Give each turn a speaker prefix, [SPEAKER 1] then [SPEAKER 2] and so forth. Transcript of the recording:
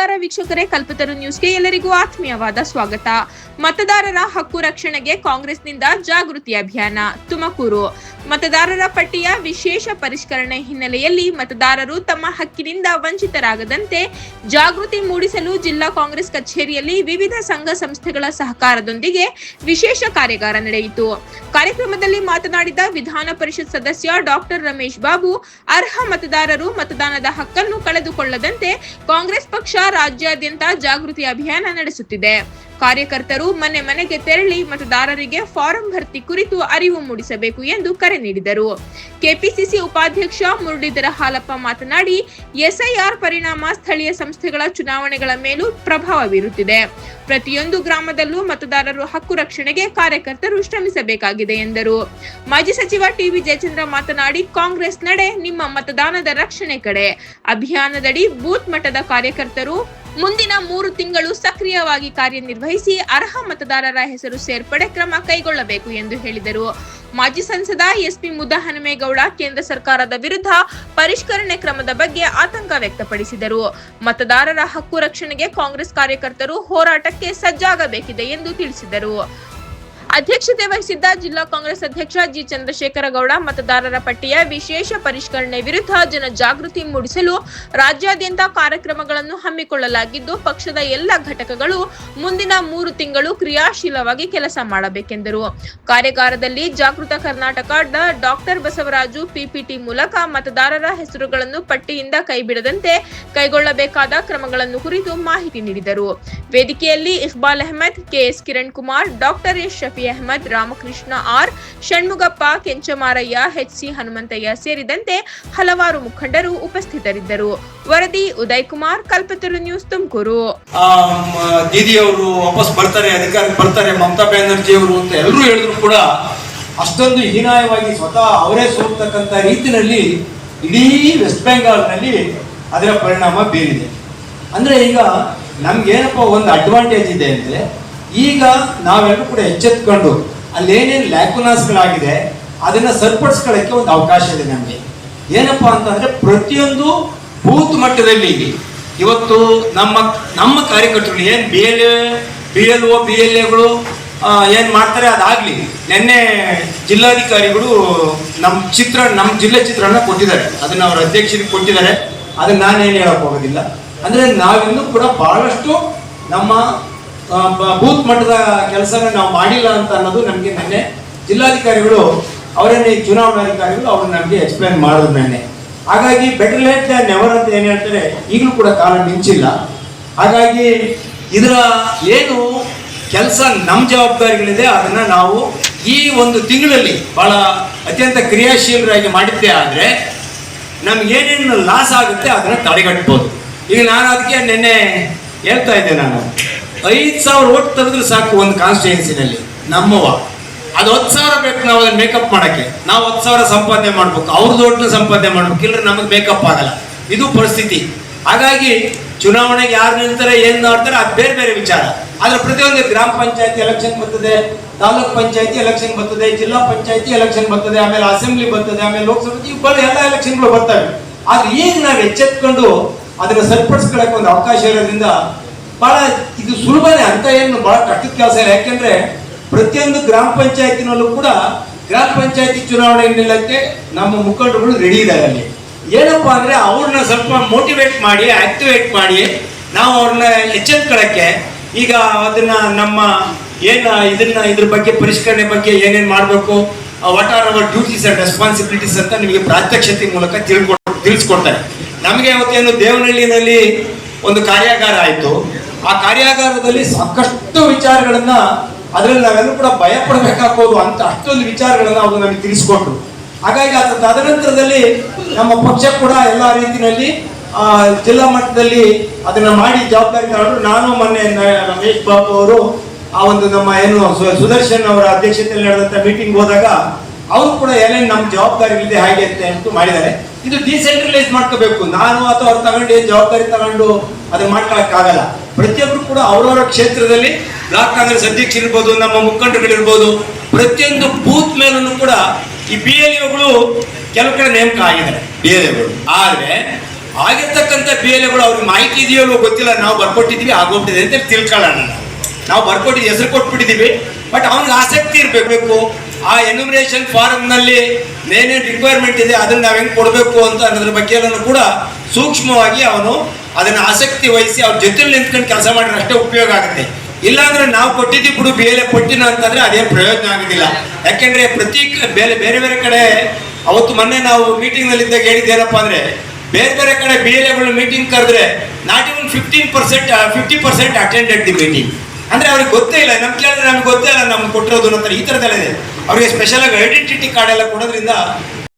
[SPEAKER 1] ನಮಸ್ಕಾರ ವೀಕ್ಷಕರೇ, ಕಲ್ಪತರು ನ್ಯೂಸ್ಗೆ ಎಲ್ಲರಿಗೂ ಆತ್ಮೀಯವಾದ ಸ್ವಾಗತ. ಮತದಾರರ ಹಕ್ಕು ರಕ್ಷಣೆಗೆ ಕಾಂಗ್ರೆಸ್ನಿಂದ ಜಾಗೃತಿ ಅಭಿಯಾನ. ತುಮಕೂರು ಮತದಾರರ ಪಟ್ಟಿಯ ವಿಶೇಷ ಪರಿಷ್ಕರಣೆ ಹಿನ್ನೆಲೆಯಲ್ಲಿ ಮತದಾರರು ತಮ್ಮ ಹಕ್ಕಿನಿಂದ ವಂಚಿತರಾಗದಂತೆ ಜಾಗೃತಿ ಮೂಡಿಸಲು ಜಿಲ್ಲಾ ಕಾಂಗ್ರೆಸ್ ಕಚೇರಿಯಲ್ಲಿ ವಿವಿಧ ಸಂಘ ಸಂಸ್ಥೆಗಳ ಸಹಕಾರದೊಂದಿಗೆ ವಿಶೇಷ ಕಾರ್ಯಾಗಾರ ನಡೆಯಿತು. ಕಾರ್ಯಕ್ರಮದಲ್ಲಿ ಮಾತನಾಡಿದ ವಿಧಾನ ಪರಿಷತ್ ಸದಸ್ಯ ಡಾಕ್ಟರ್ ರಮೇಶ್ ಬಾಬು, ಅರ್ಹ ಮತದಾರರು ಮತದಾನದ ಹಕ್ಕನ್ನು ಕಳೆದುಕೊಳ್ಳದಂತೆ ಕಾಂಗ್ರೆಸ್ ಪಕ್ಷ ರಾಜ್ಯಾದ್ಯಂತ ಜಾಗೃತಿ ಅಭಿಯಾನ ನಡೆಸುತ್ತಿದೆ. ಕಾರ್ಯಕರ್ತರು ಮನೆ ಮನೆಗೆ ತೆರಳಿ ಮತದಾರರಿಗೆ ಫಾರಂ ಭರ್ತಿ ಕುರಿತು ಅರಿವು ಮೂಡಿಸಬೇಕು ಎಂದು ಕರೆ ನೀಡಿದರು. ಕೆಪಿಸಿಸಿ ಉಪಾಧ್ಯಕ್ಷ ಮುರಳೀಧರ ಹಾಲಪ್ಪ ಮಾತನಾಡಿ, ಎಸ್ಐಆರ್ ಪರಿಣಾಮ ಸ್ಥಳೀಯ ಸಂಸ್ಥೆಗಳ ಚುನಾವಣೆಗಳ ಮೇಲೂ ಪ್ರಭಾವ ಬೀರುತ್ತಿದೆ. ಪ್ರತಿಯೊಂದು ಗ್ರಾಮದಲ್ಲೂ ಮತದಾರರು ಹಕ್ಕು ರಕ್ಷಣೆಗೆ ಕಾರ್ಯಕರ್ತರು ಶ್ರಮಿಸಬೇಕಾಗಿದೆ ಎಂದರು. ಮಾಜಿ ಸಚಿವ ಟಿವಿ ಜಯಚಂದ್ರ ಮಾತನಾಡಿ, ಕಾಂಗ್ರೆಸ್ ನಡೆ ನಿಮ್ಮ ಮತದಾನದ ರಕ್ಷಣೆ ಕಡೆ ಅಭಿಯಾನದಡಿ ಬೂತ್ ಮಟ್ಟದ ಕಾರ್ಯಕರ್ತರು ಮುಂದಿನ 3 ತಿಂಗಳು ಸಕ್ರಿಯವಾಗಿ ಕಾರ್ಯನಿರ್ವಹಿಸಿ ಅರ್ಹ ಮತದಾರರ ಹೆಸರು ಸೇರ್ಪಡೆ ಕ್ರಮ ಕೈಗೊಳ್ಳಬೇಕು ಎಂದು ಹೇಳಿದರು. ಮಾಜಿ ಸಂಸದ ಎಸ್ಪಿ ಮುದ್ದಹನುಮೇಗೌಡ ಕೇಂದ್ರ ಸರ್ಕಾರದ ವಿರುದ್ಧ ಪರಿಷ್ಕರಣೆ ಕ್ರಮದ ಬಗ್ಗೆ ಆತಂಕ ವ್ಯಕ್ತಪಡಿಸಿದರು. ಮತದಾರರ ಹಕ್ಕು ರಕ್ಷಣೆಗೆ ಕಾಂಗ್ರೆಸ್ ಕಾರ್ಯಕರ್ತರು ಹೋರಾಟಕ್ಕೆ ಸಜ್ಜಾಗಬೇಕಿದೆ ಎಂದು ತಿಳಿಸಿದರು. ಅಧ್ಯಕ್ಷತೆ ವಹಿಸಿದ್ದ ಜಿಲ್ಲಾ ಕಾಂಗ್ರೆಸ್ ಅಧ್ಯಕ್ಷ ಜಿ ಚಂದ್ರಶೇಖರ ಗೌಡ, ಮತದಾರರ ಪಟ್ಟಿಯ ವಿಶೇಷ ಪರಿಷ್ಕರಣೆ ವಿರುದ್ಧ ಜನ ಜಾಗೃತಿ ಮೂಡಿಸಲು ರಾಜ್ಯಾದ್ಯಂತ ಕಾರ್ಯಕ್ರಮಗಳನ್ನು ಹಮ್ಮಿಕೊಳ್ಳಲಾಗಿದ್ದು, ಪಕ್ಷದ ಎಲ್ಲ ಘಟಕಗಳು ಮುಂದಿನ 3 ತಿಂಗಳು ಕ್ರಿಯಾಶೀಲವಾಗಿ ಕೆಲಸ ಮಾಡಬೇಕೆಂದರು. ಕಾರ್ಯಾಗಾರದಲ್ಲಿ ಜಾಗೃತ ಕರ್ನಾಟಕ ಡಾಕ್ಟರ್ ಬಸವರಾಜು ಪಿಪಿಟಿ ಮೂಲಕ ಮತದಾರರ ಹೆಸರುಗಳನ್ನು ಪಟ್ಟಿಯಿಂದ ಕೈಬಿಡದಂತೆ ಕೈಗೊಳ್ಳಬೇಕಾದ ಕ್ರಮಗಳನ್ನು ಕುರಿತು ಮಾಹಿತಿ ನೀಡಿದರು. ವೇದಿಕೆಯಲ್ಲಿ Iqbal Ahmed, KS Kiran Kumar, doctor S Shafi Ahmed, Ramakrishna R, Shanmugappa, Kenchamarayya, HC. Hanumanthaiah ಸೇರಿದಂತೆ ಹಲವಾರು ಮುಖಂಡರು ಉಪಸ್ಥಿತರಿದ್ದರು. ವರದಿ ಉದಯ್ ಕುಮಾರ್, ಕಲ್ಪತರು ನ್ಯೂಸ್, ತುಮಕೂರು.
[SPEAKER 2] ದೀದಿಯವರು ವಾಪಸ್ ಬರ್ತಾರೆ, ಅಧಿಕಾರಕ್ಕೆ ಬರ್ತಾರೆ, ಮಮತಾ ಬ್ಯಾನರ್ಜಿ ಅವರು ಅಂತ ಎಲ್ಲರೂ ಹೇಳಿದ್ರು ಕೂಡ ಅಷ್ಟೊಂದು ಹೀನಾಯವಾಗಿ ಸ್ವತಃ ಅವರೇ ಸೋಲ್ತಕ್ಕಂಥ ರೀತಿಯಲ್ಲಿ ಇಡೀ ವೆಸ್ಟ್ ಬೆಂಗಾಲ್ನಲ್ಲಿ ಅದರ ಪರಿಣಾಮ ಬೀರಿದೆ. ಅಂದ್ರೆ ಈಗ ನಮ್ಗೇನಪ್ಪ ಒಂದು ಅಡ್ವಾಂಟೇಜ್ ಇದೆ ಅಂದ್ರೆ, ಈಗ ನಾವೆಲ್ಲರೂ ಕೂಡ ಎಚ್ಚೆತ್ಕೊಂಡು ಅಲ್ಲೇನೇನು ಲ್ಯಾಕುನಾಸ್ಗಳಾಗಿದೆ ಅದನ್ನ ಸರಿಪಡಿಸ್ಕೊಳ್ಳೋಕ್ಕೆ ಒಂದು ಅವಕಾಶ ಇದೆ ನಮಗೆ. ಏನಪ್ಪಾ ಅಂತಂದ್ರೆ, ಪ್ರತಿಯೊಂದು ಬೂತ್ ಮಟ್ಟದಲ್ಲಿ ಇವತ್ತು ನಮ್ಮ ಕಾರ್ಯಕರ್ತರು ಏನು BLO BLAಗಳು ಏನು ಮಾಡ್ತಾರೆ ಅದಾಗ್ಲಿ. ನಿನ್ನೆ ಜಿಲ್ಲಾಧಿಕಾರಿಗಳು ನಮ್ಮ ಜಿಲ್ಲೆ ಚಿತ್ರನ ಕೊಟ್ಟಿದ್ದಾರೆ, ಅದನ್ನ ಅವರ ಅಧ್ಯಕ್ಷರಿಗೆ ಕೊಟ್ಟಿದ್ದಾರೆ. ಅದನ್ನ ನಾನೇನು ಹೇಳಕ್ ಹೋಗೋದಿಲ್ಲ. ಅಂದ್ರೆ ನಾವಿನ್ನೂ ಕೂಡ ಬಹಳಷ್ಟು ನಮ್ಮ ಬೂತ್ ಮಟ್ಟದ ಕೆಲಸನ ನಾವು ಮಾಡಿಲ್ಲ ಅಂತ ಅನ್ನೋದು ನಮಗೆ ನಿನ್ನೆ ಜಿಲ್ಲಾಧಿಕಾರಿಗಳು ಅವರನ್ನೇ ಚುನಾವಣಾಧಿಕಾರಿಗಳು ಅವರು ನಮಗೆ ಎಕ್ಸ್ಪ್ಲೈನ್ ಮಾಡಿದ್ರು ನಿನ್ನೆ. ಹಾಗಾಗಿ ಬೆಟರ್ ಲೇಟ್ ದ್ಯಾನ್ ನೆವರ್ ಅಂತ ಏನು ಹೇಳ್ತಾರೆ, ಈಗಲೂ ಕೂಡ ಕಾಲ ಮಿಂಚಿಲ್ಲ. ಹಾಗಾಗಿ ಇದರ ಏನು ಕೆಲಸ ನಮ್ಮ ಜವಾಬ್ದಾರಿಗಳಿದೆ ಅದನ್ನ ನಾವು ಈ ಒಂದು ತಿಂಗಳಲ್ಲಿ ಬಹಳ ಅತ್ಯಂತ ಕ್ರಿಯಾಶೀಲರಾಗಿ ಮಾಡಿದ್ದೇ ಆದರೆ ನಮ್ಗೇನೇನು ಲಾಸ್ ಆಗುತ್ತೆ ಅದನ್ನ ತಡೆಗಟ್ಬೋದು. ಈಗ ನಾನು ಅದಕ್ಕೆ ನಿನ್ನೆ ಹೇಳ್ತಾ ಇದ್ದೆ, ನಾನು 5,000 ಓಟ್ ತೆಗೆದ್ರೆ ಸಾಕು ಒಂದು ಕಾನ್ಸ್ಟಿಟ್ಯೂನ್ಸಿನಲ್ಲಿ ನಮ್ಮವ. ಅದು 10,000 ಬೇಕು ನಾವು ಅದನ್ನ ಮೇಕಪ್ ಮಾಡಕ್ಕೆ. ನಾವು 10,000 ಸಂಪಾದನೆ ಮಾಡ್ಬೇಕು, ಅವ್ರದ್ದು ಓಟ್ನ ಸಂಪಾದನೆ ಮಾಡ್ಬೇಕು, ಇಲ್ಲದ್ರೆ ನಮಗೆ ಮೇಕಪ್ ಆಗಲ್ಲ. ಇದು ಪರಿಸ್ಥಿತಿ. ಹಾಗಾಗಿ ಚುನಾವಣೆಗೆ ಯಾರು ನಿಲ್ತಾರೆ, ಏನ್ ಮಾಡ್ತಾರೆ ಅದು ಬೇರೆ ಬೇರೆ ವಿಚಾರ. ಆದ್ರೆ ಪ್ರತಿಯೊಂದು ಗ್ರಾಮ ಪಂಚಾಯತಿ ಎಲೆಕ್ಷನ್ ಬರ್ತದೆ, ತಾಲೂಕ್ ಪಂಚಾಯತಿ ಎಲೆಕ್ಷನ್ ಬರ್ತದೆ, ಜಿಲ್ಲಾ ಪಂಚಾಯತಿ ಎಲೆಕ್ಷನ್ ಬರ್ತದೆ, ಆಮೇಲೆ ಅಸೆಂಬ್ಲಿ ಬರ್ತದೆ, ಆಮೇಲೆ ಲೋಕಸಭೆ, ಇವುಗಳು ಎಲ್ಲ ಎಲೆಕ್ಷನ್ಗಳು ಬರ್ತವೆ. ಆದ್ರೆ ಈಗ ನಾವು ಎಚ್ಚೆತ್ಕೊಂಡು ಅದನ್ನ ಸರಿಪಡಿಸ್ಕೊಳ್ಳಕ್ಕೆ ಒಂದು ಅವಕಾಶ ಇರೋದ್ರಿಂದ ಬಹಳ ಇದು ಸುಲಭನೇ, ಅಂತ ಏನು ಬಹಳ ಕಷ್ಟದ ಕೆಲಸ ಇಲ್ಲ. ಯಾಕೆಂದ್ರೆ ಪ್ರತಿಯೊಂದು ಗ್ರಾಮ ಪಂಚಾಯತಿನಲ್ಲೂ ಕೂಡ ಗ್ರಾಮ ಪಂಚಾಯತಿ ಚುನಾವಣೆ ನಿಲ್ಲಕ್ಕೆ ನಮ್ಮ ಮುಖಂಡರುಗಳು ರೆಡಿ ಇದ್ದಾರೆ. ಅಲ್ಲಿ ಏನಪ್ಪಾ ಅಂದ್ರೆ ಅವ್ರನ್ನ ಸ್ವಲ್ಪ ಮೋಟಿವೇಟ್ ಮಾಡಿ, ಆಕ್ಟಿವೇಟ್ ಮಾಡಿ ನಾವು ಅವ್ರನ್ನ ಎಚ್ಚೆತ್ಕೊಳ್ಳಕ್ಕೆ ಈಗ ಅದನ್ನ ನಮ್ಮ ಇದ್ರ ಬಗ್ಗೆ ಪರಿಷ್ಕರಣೆ ಬಗ್ಗೆ ಏನೇನು ಮಾಡಬೇಕು, what are hour duties and responsibilities ಅಂತ ನಿಮಗೆ ಪ್ರಾತ್ಯಕ್ಷತೆ ಮೂಲಕ ತಿಳಿಸ್ಕೊಡ್ತಾರೆ. ನಮಗೆ ಅವತ್ತೇನು ದೇವನಹಳ್ಳಿನಲ್ಲಿ ಒಂದು ಕಾರ್ಯಾಗಾರ ಆಯಿತು. ಆ ಕಾರ್ಯಾಗಾರದಲ್ಲಿ ಸಾಕಷ್ಟು ವಿಚಾರಗಳನ್ನ, ಅದರಲ್ಲಿ ನಾವೆಲ್ಲರೂ ಕೂಡ ಭಯ ಪಡಬೇಕಾಗೋದು ಅಂತ ಅಷ್ಟೊಂದು ವಿಚಾರಗಳನ್ನ ಅವರು ನಮಗೆ ತಿಳಿಸ್ಕೊಟ್ರು. ಹಾಗಾಗಿ ತದನಂತರದಲ್ಲಿ ನಮ್ಮ ಪಕ್ಷ ಕೂಡ ಎಲ್ಲ ರೀತಿಯಲ್ಲಿ ಜಿಲ್ಲಾ ಮಟ್ಟದಲ್ಲಿ ಅದನ್ನ ಮಾಡಿ ಜವಾಬ್ದಾರಿ ತಗೊಂಡ್ರು. ನಾನು ಮೊನ್ನೆ ರಮೇಶ್ ಬಾಬು ಅವರು ಆ ಒಂದು ನಮ್ಮ ಏನು ಸುದರ್ಶನ್ ಅವರ ಅಧ್ಯಕ್ಷತೆಯಲ್ಲಿ ನಡೆದಂತ ಮೀಟಿಂಗ್ ಹೋದಾಗ ಅವರು ಕೂಡ ಏನೇನು ನಮ್ಮ ಜವಾಬ್ದಾರಿಗಳಿದೆ ಹಾಗೆ ಅಂತ ಮಾಡಿದ್ದಾರೆ. ಇದು ಡಿಸೆಂಟ್ರಲೈಸ್ ಮಾಡ್ಕೋಬೇಕು. ನಾನು ಅಥವಾ ಅವ್ರು ತಗೊಂಡು ಜವಾಬ್ದಾರಿ ತಗೊಂಡು ಅದನ್ನ ಮಾಡ್ಕೊಳಕ್ಕಾಗಲ್ಲ. ಪ್ರತಿಯೊಬ್ಬರು ಕೂಡ ಅವರವರ ಕ್ಷೇತ್ರದಲ್ಲಿ ಬ್ಲಾಕ್ ಕಾಂಗ್ರೆಸ್ ಅಧ್ಯಕ್ಷರಿರ್ಬೋದು, ನಮ್ಮ ಮುಖಂಡರುಗಳಿರ್ಬೋದು, ಪ್ರತಿಯೊಂದು ಬೂತ್ ಮೇಲೂ ಕೂಡ ಈ BLAಗಳು ಕೆಲವು ಕಡೆ ನೇಮಕ ಆಗಿದ್ದಾರೆ BLAಗಳು. ಆದ್ರೆ ಆಗಿರ್ತಕ್ಕಂಥ ಬಿ ಎಲ್ ಎಗಳು ಅವ್ರಿಗೆ ಮಾಹಿತಿ ಇದೆಯೋ ಇಲ್ವೋ ಗೊತ್ತಿಲ್ಲ, ನಾವು ಬರ್ಕೊಟ್ಟಿದ್ವಿ ಆಗೋಗ್ಬಿಟ್ಟಿದೆ ಅಂತ ತಿಳ್ಕೊಳ್ಳೋಣ. ನಾವು ಬರ್ಕೊಟ್ಟಿದ್ವಿ, ಹೆಸರು ಕೊಟ್ಬಿಟ್ಟಿದ್ದೀವಿ, ಬಟ್ ಅವ್ನಿಗೆ ಆಸಕ್ತಿ ಇರಬೇಕು. ಆ ಎನ್ಯುಮರೇಷನ್ ಫಾರಮ್ನಲ್ಲಿ ಏನೇನು ರಿಕ್ವೈರ್ಮೆಂಟ್ ಇದೆ ಅದನ್ನು ನಾವು ಹೆಂಗೆ ಕೊಡಬೇಕು ಅಂತ ಅನ್ನೋದ್ರ ಬಗ್ಗೆ ಎಲ್ಲನೂ ಕೂಡ ಸೂಕ್ಷ್ಮವಾಗಿ ಅವನು ಅದನ್ನು ಆಸಕ್ತಿ ವಹಿಸಿ ಅವ್ರ ಜೊತೆಲಿ ನಿಂತ್ಕೊಂಡು ಕೆಲಸ ಮಾಡಿದ್ರೆ ಅಷ್ಟೇ ಉಪಯೋಗ ಆಗುತ್ತೆ. ಇಲ್ಲಾಂದ್ರೆ ನಾವು ಕೊಟ್ಟಿದ್ದೀವಿ ಬಿಡು ಬಿ ಎಲ್ ಎ ಕೊಟ್ಟಿನ ಅಂತಂದ್ರೆ ಅದೇನು ಪ್ರಯೋಜನ ಆಗೋದಿಲ್ಲ. ಯಾಕೆಂದ್ರೆ ಬೇರೆ ಬೇರೆ ಕಡೆ ಅವತ್ತು ಮೊನ್ನೆ ನಾವು ಮೀಟಿಂಗ್ನಲ್ಲಿದ್ದಾಗ ಹೇಳಿದ್ದೇನಪ್ಪ ಅಂದರೆ, ಬೇರೆ ಬೇರೆ ಕಡೆ ಬಿ ಎಲ್ ಎಗಳು ಮೀಟಿಂಗ್ ಕರೆದ್ರೆ not even 50% attended the meeting. ಅಂದರೆ ಅವ್ರಿಗೆ ಗೊತ್ತೇ ಇಲ್ಲ, ನಮ್ಗೆ ಕೇಳಿದ್ರೆ ನಮ್ಗೆ ಗೊತ್ತೇ ಇಲ್ಲ ನಮ್ಗೆ ಕೊಟ್ಟಿರೋದು ಅನ್ನೋ ಈ ಥರದೆಲ್ಲ ಇದೆ. ಅವ್ರಿಗೆ ಸ್ಪೆಷಲಾಗಿ ಐಡೆಂಟಿಟಿ ಕಾರ್ಡ್ ಎಲ್ಲ ಕೊಡೋದ್ರಿಂದ